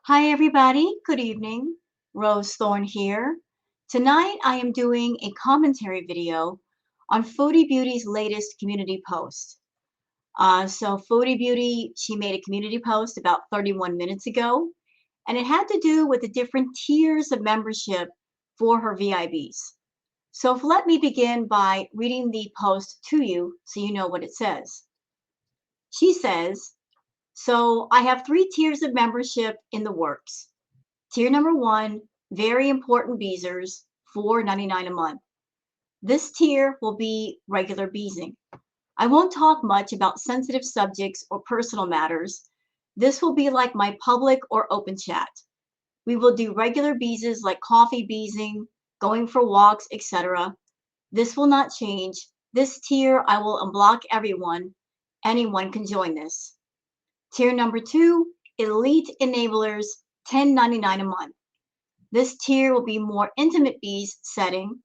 Hi, everybody. Good evening. Rose Thorn here. Tonight, I am doing a commentary video on Foodie Beauty's latest community post. Foodie Beauty, she made a community post about 31 minutes ago, and it had to do with the different tiers of membership for her VIBs. Let me begin by reading the post to you so you know what it says. She says, I have three tiers of membership in the works. Tier number one, very important beezers, $4.99 a month. This tier will be regular beezing. I won't talk much about sensitive subjects or personal matters. This will be like my public or open chat. We will do regular beezes like coffee beezing, going for walks, etc. This will not change. This tier, I will unblock everyone. Anyone can join this. Tier number two, elite enablers, $10.99 a month. This tier will be more intimate bees setting.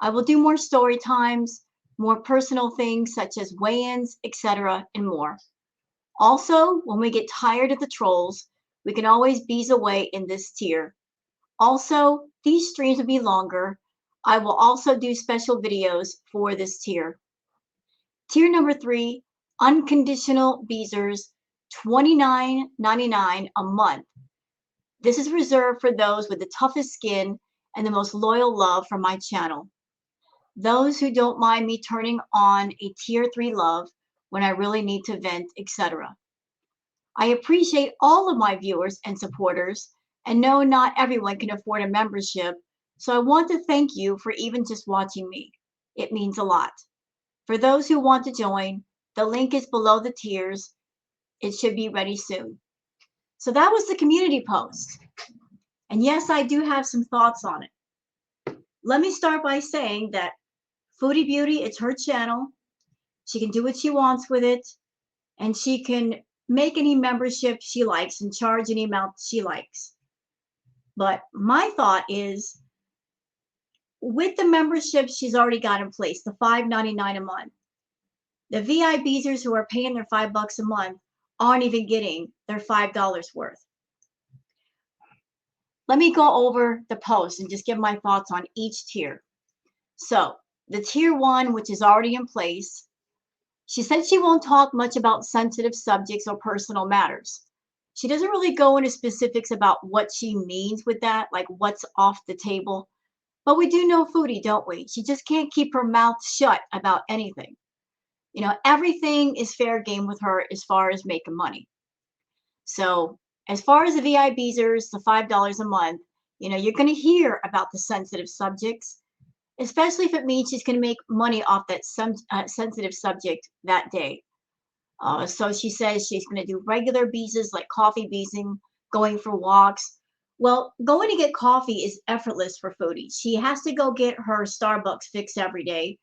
I will do more story times, more personal things such as weigh-ins, etc., and more. Also, when we get tired of the trolls, we can always bees away in this tier. Also, these streams will be longer. I will also do special videos for this tier. Tier number three, unconditional beezers, $29.99 a month. This is reserved for those with the toughest skin and the most loyal love for my channel. Those who don't mind me turning on a tier 3 love when I really need to vent, etc. I appreciate all of my viewers and supporters and know not everyone can afford a membership, so I want to thank you for even just watching me. It means a lot. For those who want to join, the link is below the tiers. It should be ready soon. So that was the community post. And yes, I do have some thoughts on it. Let me start by saying that Foodie Beauty, it's her channel. She can do what she wants with it, and she can make any membership she likes and charge any amount she likes. But my thought is, with the membership she's already got in place, the $5.99 a month, the VIBers who are paying their $5 a month aren't even getting their $5 worth. Let me go over the post and just give my thoughts on each tier. So the tier one, which is already in place, she said she won't talk much about sensitive subjects or personal matters. She doesn't really go into specifics about what she means with that, like what's off the table. But we do know Foodie, don't we? She just can't keep her mouth shut about anything. You know, everything is fair game with her as far as making money. So as far as the VIBers, the $5 a month, you're going to hear about the sensitive subjects, especially if it means she's going to make money off that sensitive subject that day. So she says she's going to do regular beezes like coffee beezing, going for walks. Well, going to get coffee is effortless for Foodie. She has to go get her Starbucks fix every day,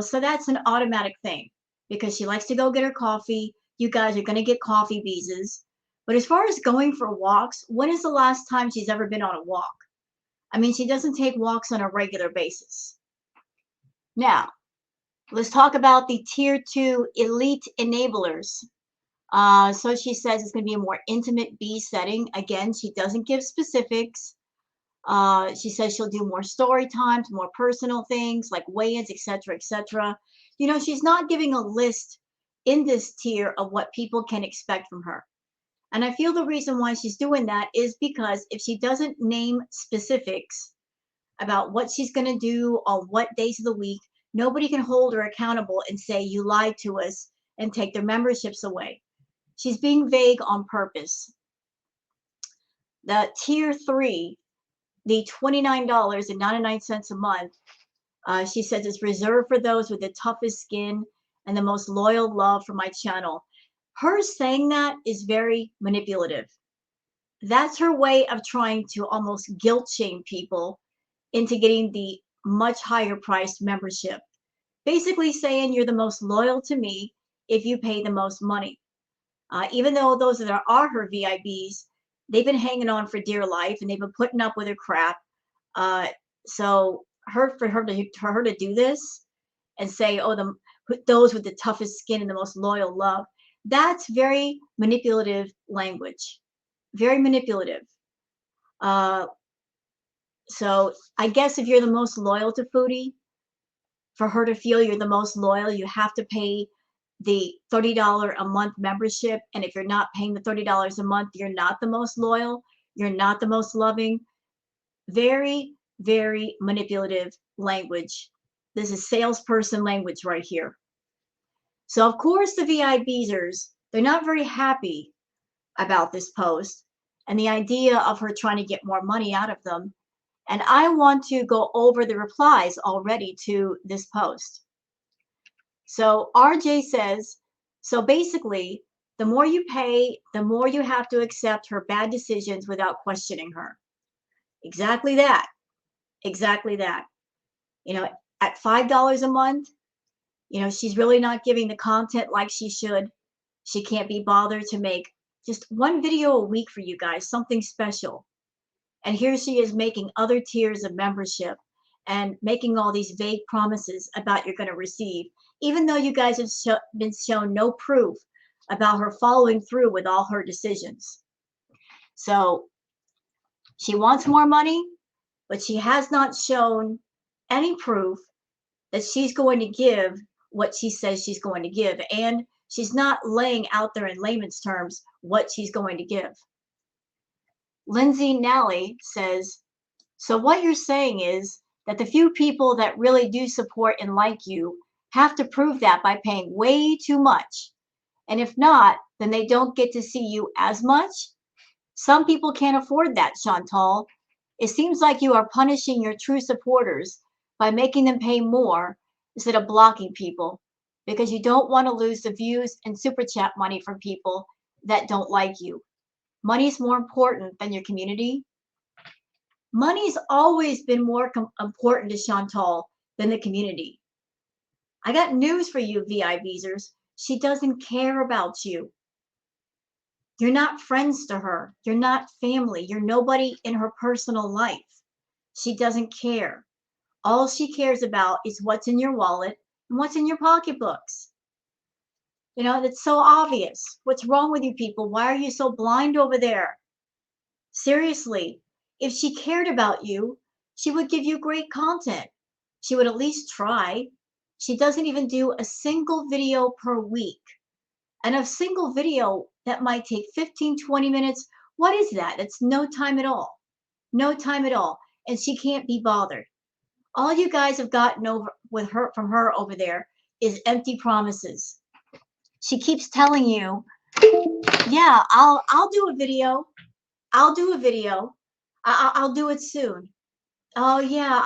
so that's an automatic thing because she likes to go get her coffee. You guys are going to get coffee beezes. But as far as going for walks, when is the last time she's ever been on a walk? I mean, she doesn't take walks on a regular basis. Now, let's talk about the tier 2 elite enablers. So she says it's going to be a more intimate bee setting. Again, she doesn't give specifics. She says she'll do more story times, more personal things like weigh-ins, etc., etc. She's not giving a list in this tier of what people can expect from her. And I feel the reason why she's doing that is because if she doesn't name specifics about what she's going to do on what days of the week, nobody can hold her accountable and say, you lied to us and take their memberships away. She's being vague on purpose. The tier 3, the $29.99 a month, she says it's reserved for those with the toughest skin and the most loyal love for my channel. Her saying that is very manipulative. That's her way of trying to almost guilt shame people into getting the much higher priced membership. Basically saying you're the most loyal to me if you pay the most money. Even though those that are her VIBs, they've been hanging on for dear life and they've been putting up with her crap. So for her to do this and say, oh, those with the toughest skin and the most loyal love, that's very manipulative language. very manipulative. Uh, so I guess if you're the most loyal to Foodie, for her to feel you're the most loyal, you have to pay the $30 a month membership. And if you're not paying the $30 a month, you're not the most loyal. You're not the most loving. Very, very manipulative language. This is salesperson language right here. So of course the VIBers, they're not very happy about this post and the idea of her trying to get more money out of them. And I want to go over the replies already to this post. So RJ says, so basically, the more you pay, the more you have to accept her bad decisions without questioning her. Exactly that. Exactly that. You know, at $5 a month, you know, she's really not giving the content like she should. She can't be bothered to make just one video a week for you guys, something special. And here she is making other tiers of membership and making all these vague promises about you're going to receive, even though you guys have been shown no proof about her following through with all her decisions. So she wants more money, but she has not shown any proof that she's going to give what she says she's going to give. And she's not laying out there in layman's terms what she's going to give. Lindsay Nally says, so what you're saying is that the few people that really do support and like you have to prove that by paying way too much. And if not, then they don't get to see you as much. Some people can't afford that, Chantal. It seems like you are punishing your true supporters by making them pay more instead of blocking people because you don't want to lose the views and super chat money from people that don't like you. Money's more important than your community. Money's always been more important to Chantal than the community. I got news for you, VIBers. She doesn't care about you. You're not friends to her. You're not family. You're nobody in her personal life. She doesn't care. All she cares about is what's in your wallet and what's in your pocketbooks. You know, it's so obvious. What's wrong with you people? Why are you so blind over there? Seriously, if she cared about you, she would give you great content. She would at least try. She doesn't even do a single video per week. And a single video that might take 15, 20 minutes, what is that? That's no time at all. No time at all. And she can't be bothered. All you guys have gotten over with her from her over there is empty promises. She keeps telling you, yeah, I'll do a video. I'll do a video. I'll do it soon. Oh yeah,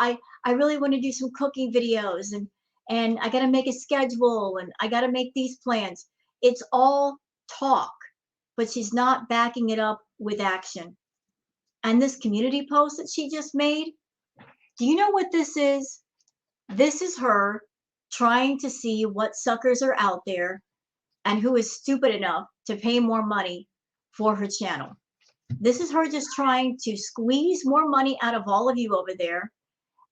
I really want to do some cooking videos and I got to make a schedule and I got to make these plans. It's all talk, but she's not backing it up with action. And this community post that she just made, do you know what this is? This is her trying to see what suckers are out there and who is stupid enough to pay more money for her channel. This is her just trying to squeeze more money out of all of you over there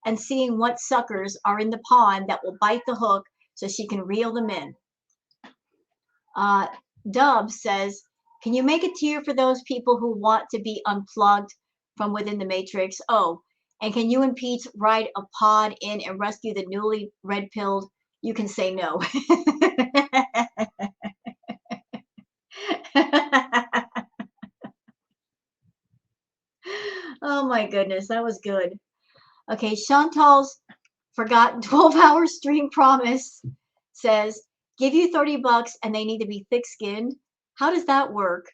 and seeing what suckers are in the pond that will bite the hook so she can reel them in. Dub says, can you make a tier for those people who want to be unplugged from within the matrix? Oh, and can you and Pete ride a pod in and rescue the newly red-pilled? You can say no. Oh my goodness, that was good. Okay, Chantal's forgotten 12-hour stream promise says, give you 30 bucks and they need to be thick-skinned. How does that work?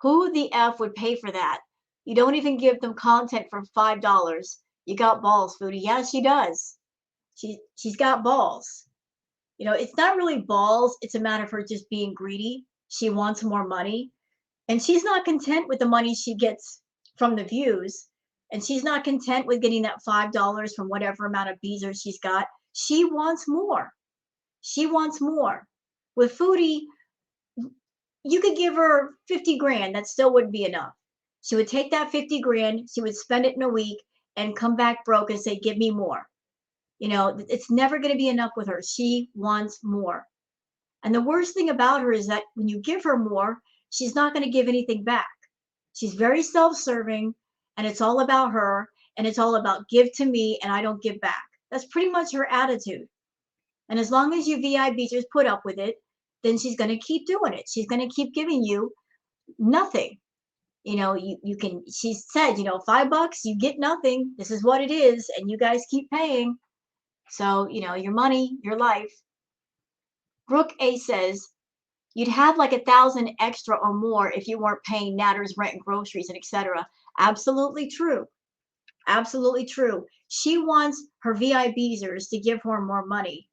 Who the F would pay for that? You don't even give them content for $5. You got balls, Foodie. Yeah, she does. She's got balls. You know, it's not really balls. It's a matter of her just being greedy. She wants more money. And she's not content with the money she gets from the views. And she's not content with getting that $5 from whatever amount of beezers she's got. She wants more. She wants more. With Foodie, you could give her 50 grand. That still wouldn't be enough. She would take that 50 grand, she would spend it in a week and come back broke and say, give me more. You know, it's never going to be enough with her. She wants more. And the worst thing about her is that when you give her more, she's not going to give anything back. She's very self-serving, and it's all about her, and it's all about give to me and I don't give back. That's pretty much her attitude. And as long as you VIBers put up with it, then she's going to keep doing it. She's going to keep giving you nothing. You know, you can, she said, you know, $5, you get nothing. This is what it is. And you guys keep paying. So, you know, your money, your life. Brooke A says, you'd have like 1,000 extra or more if you weren't paying Natter's rent and groceries and etc. Absolutely true. Absolutely true. She wants her VIBers to give her more money.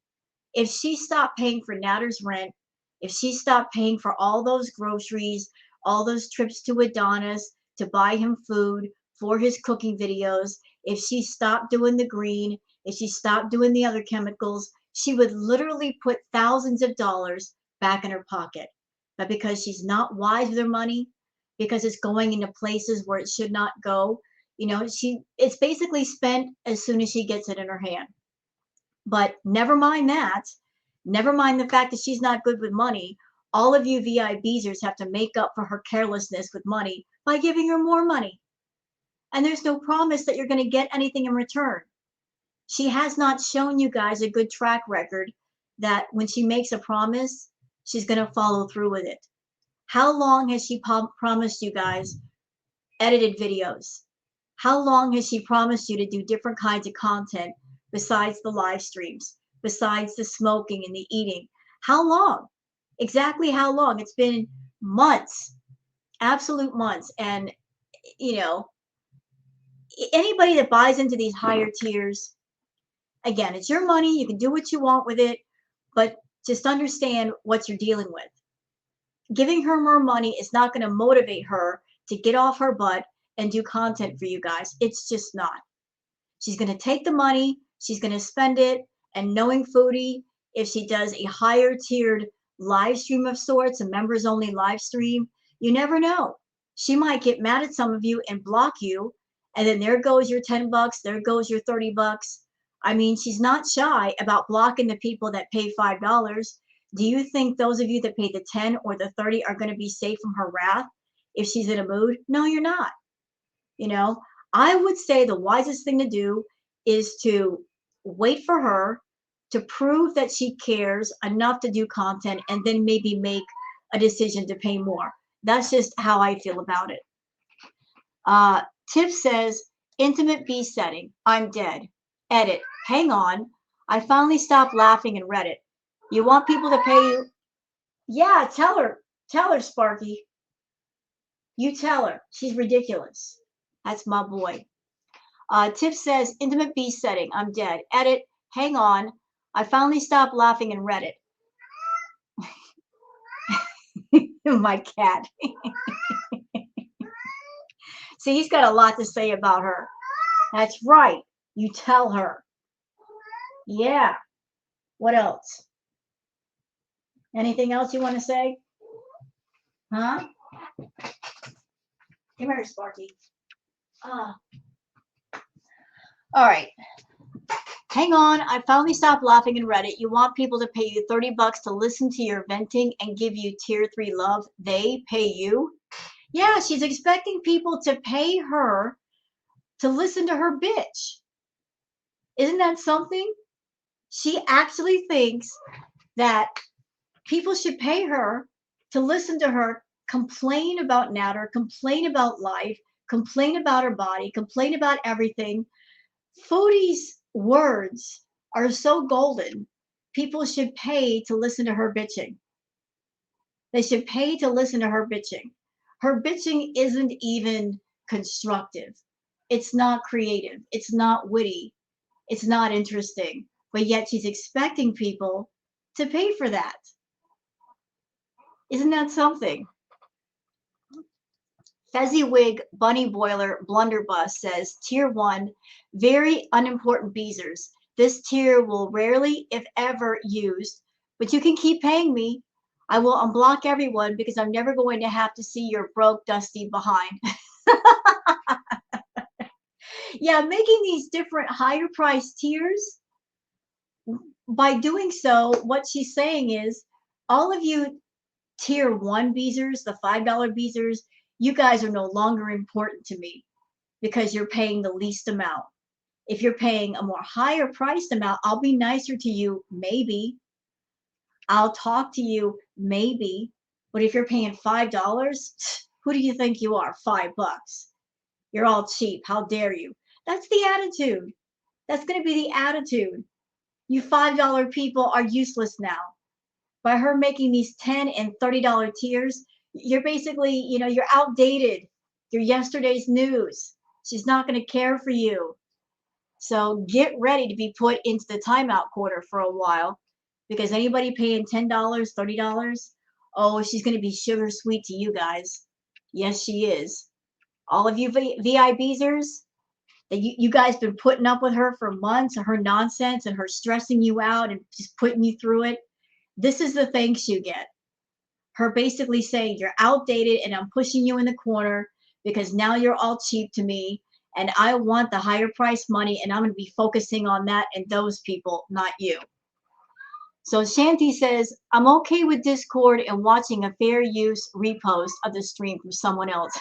If she stopped paying for Natter's rent, if she stopped paying for all those groceries, all those trips to Adonis to buy him food for his cooking videos, if she stopped doing the green, if she stopped doing the other chemicals, she would literally put thousands of dollars back in her pocket. But because she's not wise with her money, because it's going into places where it should not go, you know, it's basically spent as soon as she gets it in her hand. But never mind that. Never mind the fact that she's not good with money. All of you VIBers have to make up for her carelessness with money by giving her more money. And there's no promise that you're going to get anything in return. She has not shown you guys a good track record that when she makes a promise, she's going to follow through with it. How long has she promised you guys edited videos? How long has she promised you to do different kinds of content besides the live streams, besides the smoking and the eating? How long? Exactly how long? It's been months, absolute months. And, you know, anybody that buys into these higher tiers, again, it's your money. You can do what you want with it, but just understand what you're dealing with. Giving her more money is not going to motivate her to get off her butt and do content for you guys. It's just not. She's going to take the money, she's going to spend it, and knowing Foodie, if she does a higher tiered live stream of sorts, a members only live stream, you never know. She might get mad at some of you and block you, and then there goes your $10, there goes your $30. I mean, she's not shy about blocking the people that pay $5. Do you think those of you that pay the 10 or the 30 are going to be safe from her wrath if she's in a mood? No, you're not. You know, I would say the wisest thing to do is to wait for her to prove that she cares enough to do content and then maybe make a decision to pay more. That's just how I feel about it. Tiff says, intimate B setting. I'm dead. Edit. Hang on. I finally stopped laughing and read it. You want people to pay you? Yeah, tell her. Tell her, Sparky. You tell her. She's ridiculous. That's my boy. Tiff says, intimate B setting. I'm dead. Edit. Hang on. I finally stopped laughing and read it. My cat. See, he's got a lot to say about her. That's right. You tell her. Yeah. What else? Anything else you want to say? Huh? Come here, Sparky. All right. Hang on. I finally stopped laughing and read it. You want people to pay you $30 to listen to your venting and give you tier 3 love. They pay you. Yeah, she's expecting people to pay her to listen to her bitch. Isn't that something? She actually thinks that people should pay her to listen to her complain about Natter, complain about life, complain about her body, complain about everything. Foodie's words are so golden. People should pay to listen to her bitching. They should pay to listen to her bitching. Her bitching isn't even constructive. It's not creative. It's not witty. It's not interesting. But yet she's expecting people to pay for that. Isn't that something? Fezziwig Bunny Boiler Blunderbuss says, Tier 1, very unimportant beezers. This tier will rarely, if ever, used, but you can keep paying me. I will unblock everyone because I'm never going to have to see your broke, dusty behind. Yeah, making these different higher price tiers, by doing so, what she's saying is, all of you tier 1 beezers, the $5 beezers, you guys are no longer important to me because you're paying the least amount. If you're paying a more higher priced amount, I'll be nicer to you, maybe. I'll talk to you, maybe. But if you're paying $5, who do you think you are? $5. You're all cheap. How dare you? That's the attitude. That's going to be the attitude. You $5 people are useless now. By her making these $10 and $30 tiers, you're basically, you're outdated. You're yesterday's news. She's not going to care for you. So get ready to be put into the timeout quarter for a while, because anybody paying $10, $30, oh, she's going to be sugar sweet to you guys. Yes, she is. All of you VIBzers, that you guys been putting up with her for months, and her nonsense and her stressing you out and just putting you through it. This is the thanks you get. Her basically saying you're outdated and I'm pushing you in the corner because now you're all cheap to me and I want the higher price money and I'm going to be focusing on that and those people, not you. So Shanti says, I'm okay with Discord and watching a fair use repost of the stream from someone else.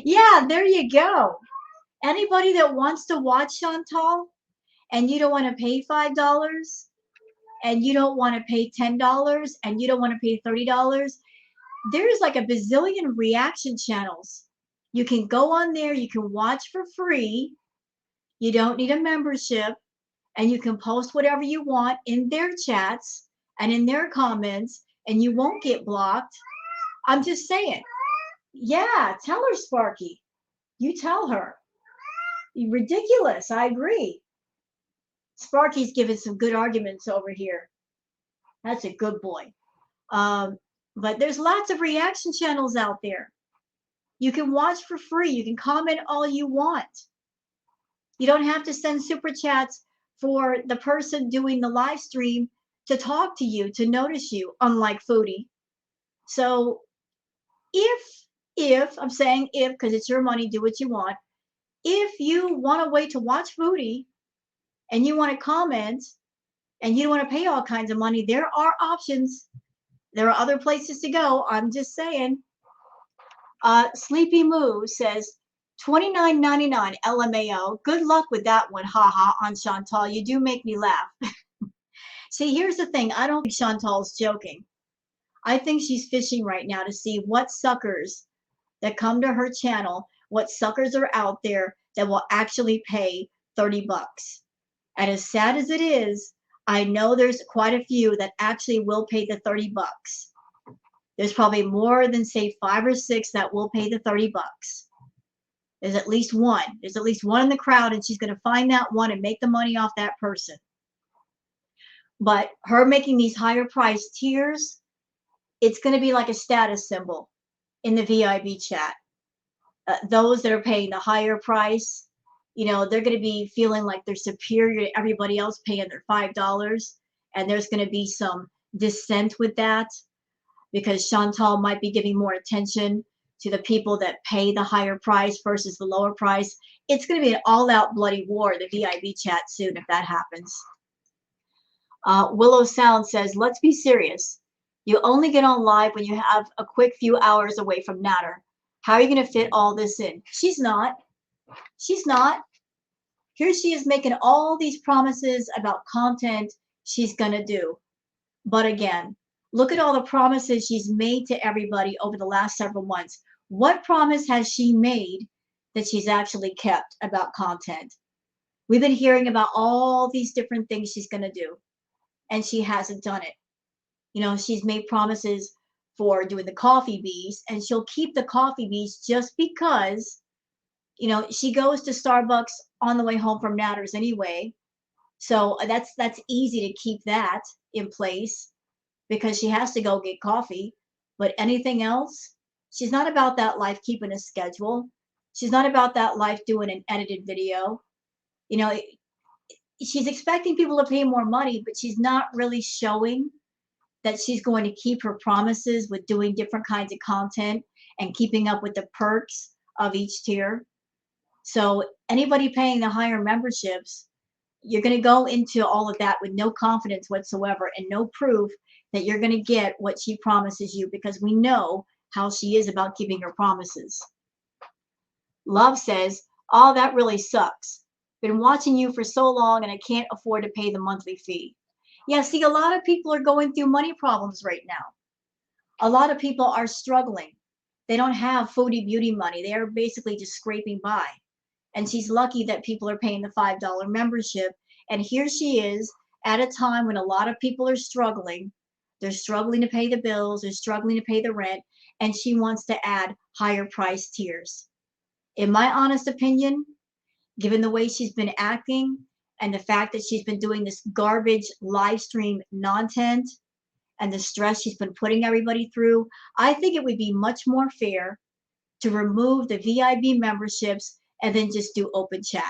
Yeah, there you go. Anybody that wants to watch Chantal and you don't want to pay $5 and you don't want to pay $10 and you don't want to pay $30, there's like a bazillion reaction channels. You can go on there, you can watch for free. You don't need a membership, and you can post whatever you want in their chats and in their comments, and you won't get blocked. I'm just saying. Yeah, tell her, Sparky. You tell her. Ridiculous. I agree. Sparky's giving some good arguments over here. That's a good boy. But there's lots of reaction channels out there. You can watch for free. You can comment all you want. You don't have to send super chats for the person doing the live stream to talk to you, to notice you, unlike Foodie. So if I'm saying if, because it's your money, do what you want. If you want a way to watch Foodie and you want to comment and you don't want to pay all kinds of money, there are options. There are other places to go. I'm just saying. Sleepy Moo says, $29.99 LMAO. Good luck with that one, haha, on Chantal. You do make me laugh. See, here's the thing. I don't think Chantal's joking. I think she's fishing right now to see what suckers that come to her channel, what suckers are out there that will actually pay $30. And as sad as it is, I know there's quite a few that actually will pay the $30. There's probably more than, say, 5 or 6 that will pay the $30. There's at least one. There's at least one in the crowd, and she's going to find that one and make the money off that person. But her making these higher price tiers, it's going to be like a status symbol in the VIB chat. Those that are paying the higher price, they're going to be feeling like they're superior to everybody else paying their $5. And there's going to be some dissent with that because Chantal might be giving more attention to the people that pay the higher price versus the lower price. It's going to be an all-out bloody war in the VIB chat soon if that happens. Willow Sound says, let's be serious. You only get on live when you have a quick few hours away from Natter. How are you going to fit all this in? She's not. She's not. Here she is making all these promises about content she's going to do. But again, look at all the promises she's made to everybody over the last several months. What promise has she made that she's actually kept about content? We've been hearing about all these different things she's going to do, and she hasn't done it. She's made promises for doing the coffee bees, and she'll keep the coffee bees just because, she goes to Starbucks on the way home from Natters anyway. So that's easy to keep that in place because she has to go get coffee. But anything else, she's not about that life keeping a schedule. She's not about that life doing an edited video. She's expecting people to pay more money, but she's not really showing that she's going to keep her promises with doing different kinds of content and keeping up with the perks of each tier. So anybody paying the higher memberships, you're going to go into all of that with no confidence whatsoever and no proof that you're going to get what she promises you, because we know how she is about keeping her promises. Love says, oh, that really sucks. Been watching you for so long and I can't afford to pay the monthly fee. Yeah, see, a lot of people are going through money problems right now. A lot of people are struggling. They don't have Foodie beauty money. They are basically just scraping by. And she's lucky that people are paying the $5 membership. And here she is at a time when a lot of people are struggling. They're struggling to pay the bills. They're struggling to pay the rent. And she wants to add higher price tiers. In my honest opinion, given the way she's been acting and the fact that she's been doing this garbage live stream content and the stress she's been putting everybody through, I think it would be much more fair to remove the VIB memberships and then just do open chat.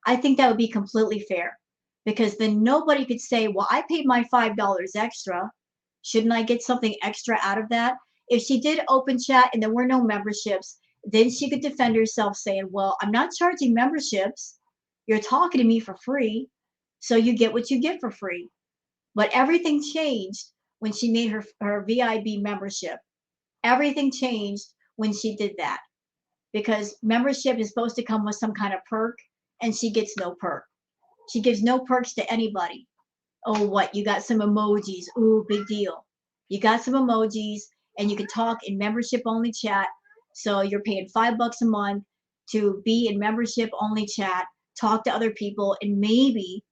I think that would be completely fair, because then nobody could say, well, I paid my $5 extra. Shouldn't I get something extra out of that? If she did open chat and there were no memberships, then she could defend herself saying, well, I'm not charging memberships. You're talking to me for free. So you get what you get for free. But everything changed when she made her VIB membership. Everything changed when she did that, because membership is supposed to come with some kind of perk, and she gets no perk. She gives no perks to anybody. Oh, what? You got some emojis. Ooh, big deal. You got some emojis and you can talk in membership only chat. So you're paying $5 a month to be in membership only chat, talk to other people, and maybe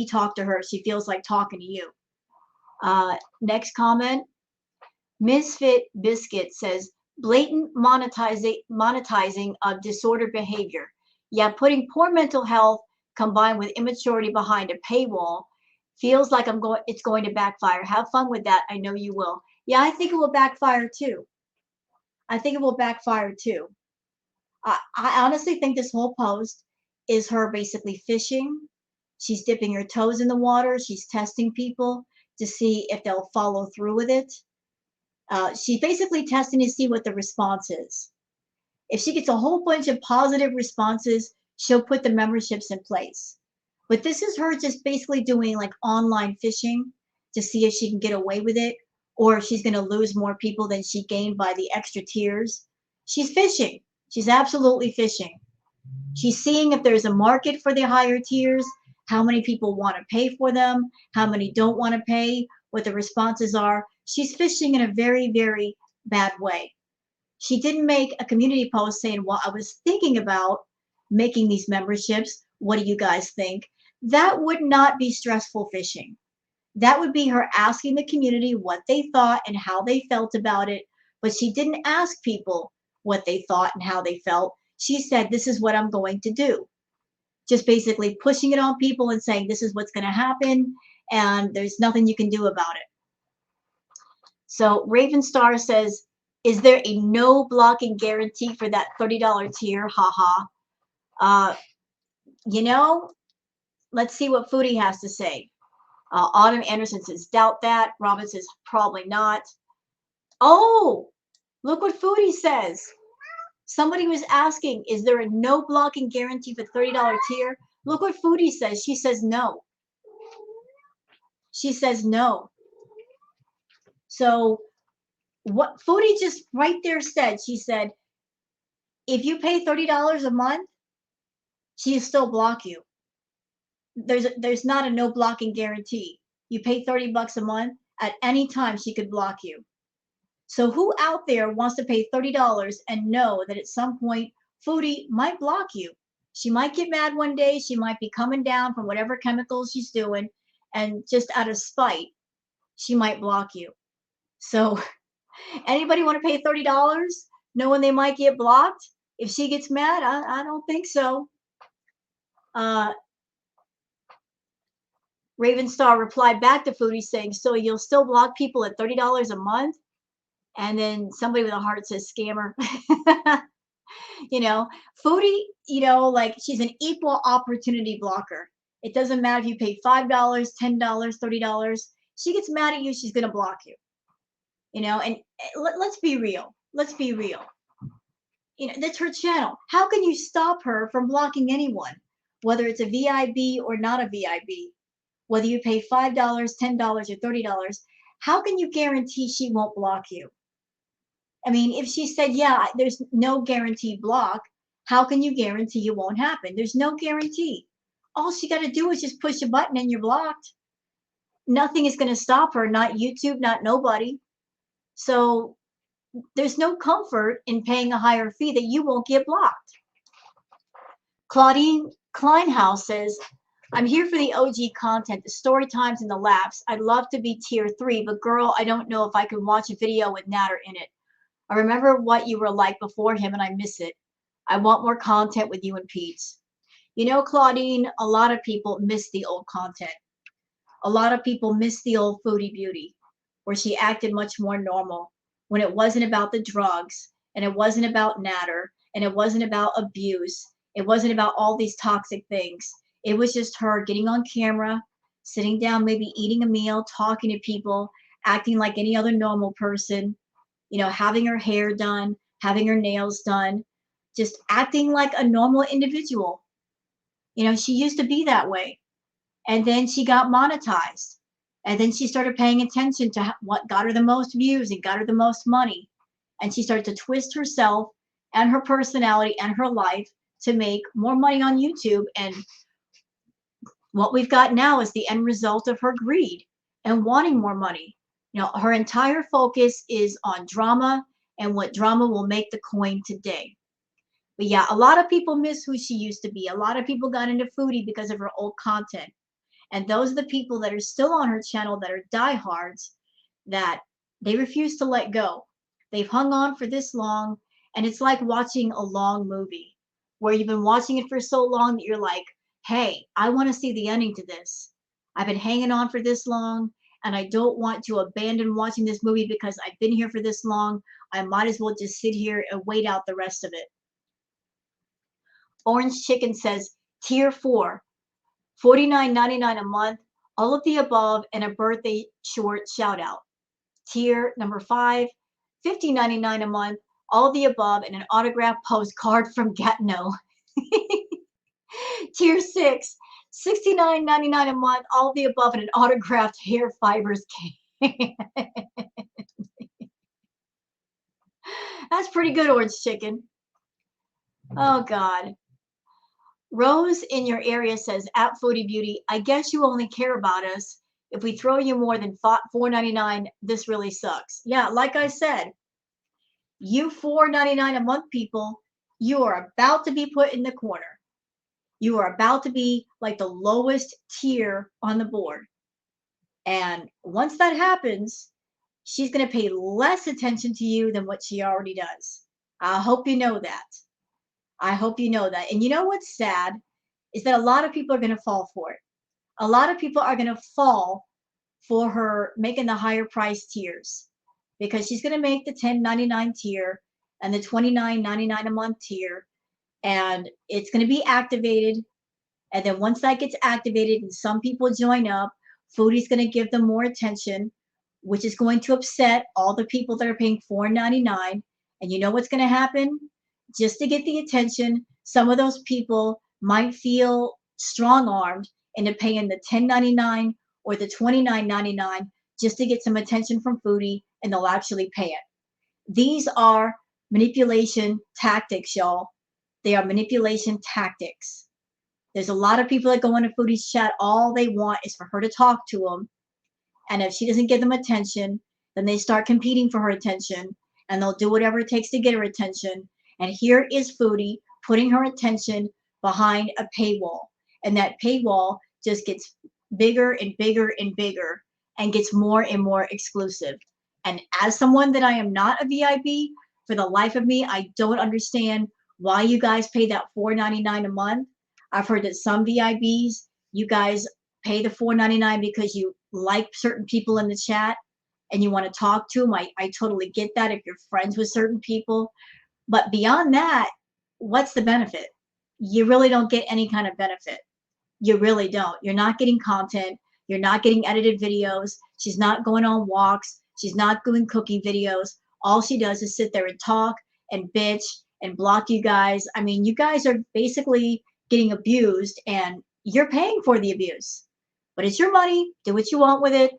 talk to her if she feels like talking to you. Next comment. Misfit Biscuit says, blatant monetizing of disordered behavior. Yeah, putting poor mental health combined with immaturity behind a paywall feels like it's going to backfire. Have fun with that. I know you will. Yeah, I think it will backfire too. I think it will backfire too. I honestly think this whole post is her basically fishing. She's dipping her toes in the water. She's testing people to see if they'll follow through with it. She's basically testing to see what the response is. If she gets a whole bunch of positive responses, she'll put the memberships in place. But this is her just basically doing like online fishing to see if she can get away with it, or if she's going to lose more people than she gained by the extra tiers. She's fishing. She's absolutely fishing. She's seeing if there's a market for the higher tiers, how many people want to pay for them, how many don't want to pay, what the responses are. She's fishing in a very, very bad way. She didn't make a community post saying, well, I was thinking about making these memberships. What do you guys think? That would not be stressful fishing. That would be her asking the community what they thought and how they felt about it. But she didn't ask people what they thought and how they felt. She said, this is what I'm going to do. Just basically pushing it on people and saying, this is what's going to happen, and there's nothing you can do about it. So Raven Star says, is there a no blocking guarantee for that $30 tier? Haha. You know, let's see what Foodie has to say. Autumn Anderson says, doubt that. Robin says, probably not. Oh, look what Foodie says. Somebody was asking, is there a no blocking guarantee for $30 tier? Look what Foodie says. She says no. She says no. So what Foodie just right there said, she said, if you pay $30 a month, she'll still block you. There's not a no blocking guarantee. You pay $30 a month, at any time she could block you. So who out there wants to pay $30 and know that at some point Foodie might block you? She might get mad one day. She might be coming down from whatever chemicals she's doing, and just out of spite, she might block you. So anybody want to pay $30 knowing they might get blocked? If she gets mad, I don't think so. Raven Star replied back to Foodie saying, so you'll still block people at $30 a month? And then somebody with a heart says, scammer. You know, Foodie, you know, like she's an equal opportunity blocker. It doesn't matter if you pay $5, $10, $30. She gets mad at you, she's going to block you. You know, and let's be real. Let's be real. You know, that's her channel. How can you stop her from blocking anyone, whether it's a VIB or not a VIB? Whether you pay $5, $10, or $30, how can you guarantee she won't block you? I mean, if she said, yeah, there's no guaranteed block, how can you guarantee it won't happen? There's no guarantee. All she got to do is just push a button and you're blocked. Nothing is going to stop her, not YouTube, not nobody. So there's no comfort in paying a higher fee that you won't get blocked. Claudine Kleinhaus says, I'm here for the OG content, the story times and the laughs. I'd love to be tier 3, but girl, I don't know if I can watch a video with Natter in it. I remember what you were like before him and I miss it. I want more content with you and Pete's. You know, Claudine, a lot of people miss the old content. A lot of people miss the old Foodie Beauty, where she acted much more normal, when it wasn't about the drugs, and it wasn't about Natter, and it wasn't about abuse. It wasn't about all these toxic things. It was just her getting on camera, sitting down, maybe eating a meal, talking to people, acting like any other normal person, you know, having her hair done, having her nails done, just acting like a normal individual. You know, she used to be that way. And then she got monetized. And then she started paying attention to what got her the most views and got her the most money. And she started to twist herself and her personality and her life to make more money on YouTube. And what we've got now is the end result of her greed and wanting more money. You know, her entire focus is on drama and what drama will make the coin today. But yeah, a lot of people miss who she used to be. A lot of people got into Foodie because of her old content. And those are the people that are still on her channel that are diehards, that they refuse to let go. They've hung on for this long, and it's like watching a long movie where you've been watching it for so long that you're like, hey, I want to see the ending to this. I've been hanging on for this long, and I don't want to abandon watching this movie because I've been here for this long. I might as well just sit here and wait out the rest of it. Orange Chicken says, tier 4. $49.99 a month, all of the above, and a birthday short shout out. Tier number 5, $50.99 a month, all of the above, and an autographed postcard from Gatineau. Tier 6, $69.99 a month, all of the above, and an autographed hair fibers can. That's pretty good, Orange Chicken. Oh, God. Rose in your area says, at Foodie Beauty, I guess you only care about us if we throw you more than $4.99. This really sucks. Yeah, like I said, you $4.99 a month people, you are about to be put in the corner. You are about to be like the lowest tier on the board. And once that happens, she's going to pay less attention to you than what she already does. I hope you know that. I hope you know that. And you know what's sad is that a lot of people are going to fall for it. A lot of people are going to fall for her making the higher price tiers, because she's going to make the $10.99 tier and the $29.99 a month tier, and it's going to be activated. And then once that gets activated and some people join up, Foodie's going to give them more attention, which is going to upset all the people that are paying $4.99. And you know what's going to happen? Just to get the attention, some of those people might feel strong-armed into paying the $10.99 or the $29.99 just to get some attention from Foodie, and they'll actually pay it. These are manipulation tactics, y'all. They are manipulation tactics. There's a lot of people that go into Foodie's chat. All they want is for her to talk to them. And if she doesn't give them attention, then they start competing for her attention, and they'll do whatever it takes to get her attention. And here is Foodie putting her attention behind a paywall. And that paywall just gets bigger and bigger and bigger and gets more and more exclusive. And as someone that I am not a VIB, for the life of me, I don't understand why you guys pay that $4.99 a month. I've heard that some VIBs, you guys pay the $4.99 because you like certain people in the chat and you want to talk to them. I totally get that if you're friends with certain people. But beyond that, what's the benefit? You really don't get any kind of benefit. You really don't. You're not getting content. You're not getting edited videos. She's not going on walks. She's not doing cooking videos. All she does is sit there and talk and bitch and block you guys. I mean, you guys are basically getting abused, and you're paying for the abuse. But it's your money. Do what you want with it.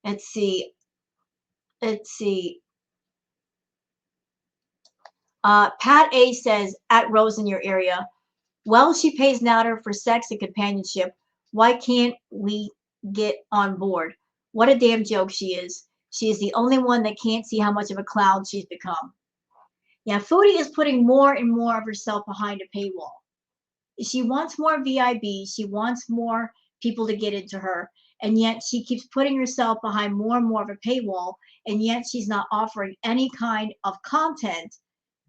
Let's see. Let's see. Pat A says, at Rose in your area, well, she pays Natter for sex and companionship. Why can't we get on board? What a damn joke she is. She is the only one that can't see how much of a clown she's become. Yeah, Foodie is putting more and more of herself behind a paywall. She wants more VIB. She wants more people to get into her. And yet she keeps putting herself behind more and more of a paywall. And yet she's not offering any kind of content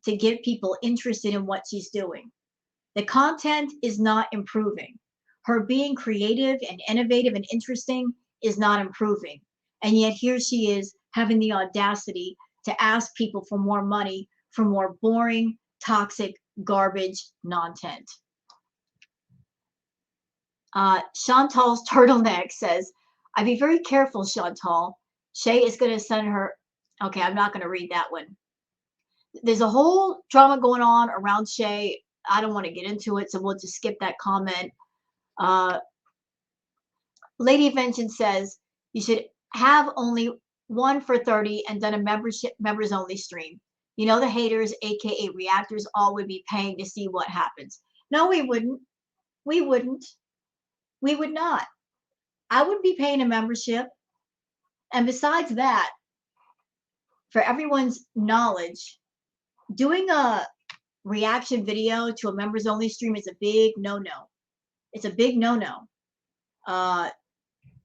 to get people interested in what she's doing. The content is not improving. Her being creative and innovative and interesting is not improving. And yet here she is having the audacity to ask people for more money for more boring, toxic, garbage content. Chantal's turtleneck says, I'd be very careful, Chantal. Shay is going to send her. Okay, I'm not going to read that one. There's a whole drama going on around Shay. I don't want to get into it, so we'll just skip that comment. Lady Vengeance says you should have only one for 30 and done a members only stream. You know, the haters, aka reactors, all would be paying to see what happens. No, we wouldn't. We wouldn't. We would not. I would be paying a membership. And besides that, for everyone's knowledge, doing a reaction video to a members only stream is a big no-no. It's a big no-no.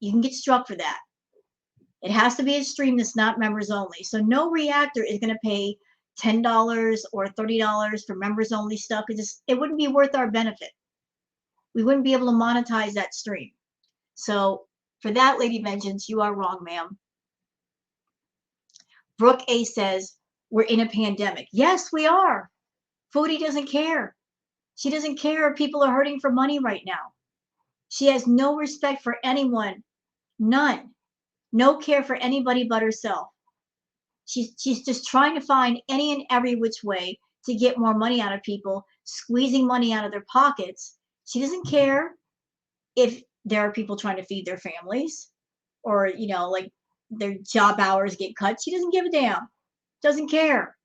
You can get struck for that. It has to be a stream that's not members only. So no reactor is going to pay $10 or $30 for members only stuff. It wouldn't be worth our benefit. We wouldn't be able to monetize that stream. So for that, Lady Vengeance, you are wrong, ma'am. Brooke A says, we're in a pandemic. Yes, we are. Foodie doesn't care. She doesn't care if people are hurting for money right now. She has no respect for anyone. None. No care for anybody but herself. She's just trying to find any and every which way to get more money out of people, squeezing money out of their pockets. She doesn't care if there are people trying to feed their families or, you know, like their job hours get cut. She doesn't give a damn. Doesn't care.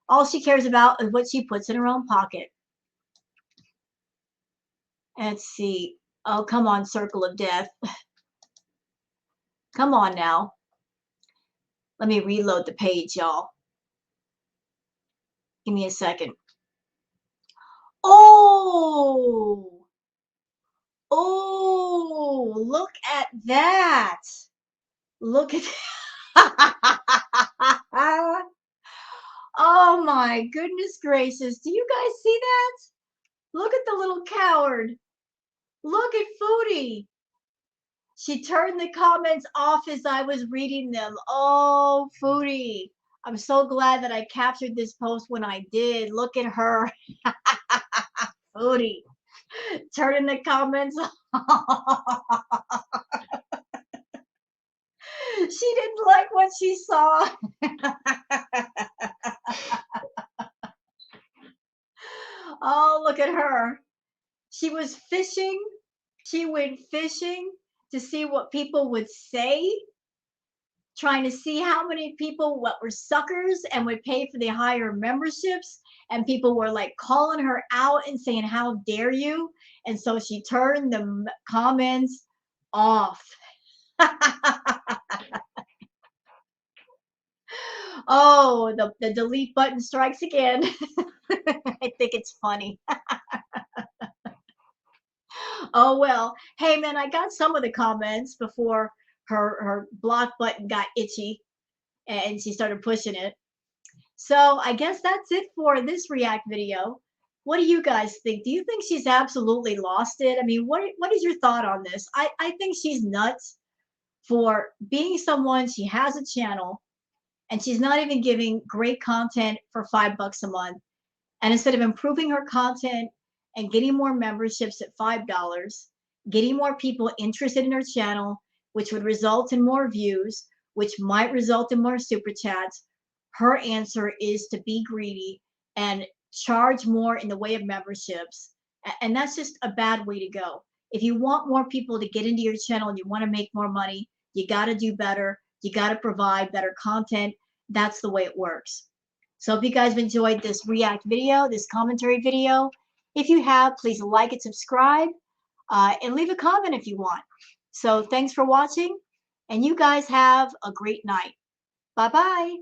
All she cares about is what she puts in her own pocket. Let's see. Oh, come on, Circle of Death. Come on now. Let me reload the page, y'all. Give me a second. Oh, look at that. Look at that. Oh my goodness gracious. Do you guys see that? Look at the little coward. Look at Foodie. She turned the comments off as I was reading them. Oh, Foodie. I'm so glad that I captured this post when I did. Look at her. Foodie. Turning the comments off. She didn't like what she saw. Oh, look at her. She was fishing. She went fishing to see what people would say, trying to see how many people what were suckers and would pay for the higher memberships. And people were like calling her out and saying, how dare you? And so she turned the comments off. Oh, the delete button strikes again. I think it's funny. Oh, well. Hey, man, I got some of the comments before her block button got itchy and she started pushing it. So I guess that's it for this React video. What do you guys think? Do you think she's absolutely lost it? I mean, what is your thought on this? I think she's nuts for being someone. She has a channel and she's not even giving great content for $5 a month. And instead of improving her content and getting more memberships at $5, getting more people interested in her channel, which would result in more views, which might result in more super chats, her answer is to be greedy and charge more in the way of memberships. And that's just a bad way to go. If you want more people to get into your channel and you want to make more money, you got to do better. You got to provide better content. That's the way it works. So if you guys have enjoyed this react video, this commentary video, if you have, please like and subscribe, and leave a comment if you want. So thanks for watching, and you guys have a great night. Bye-bye.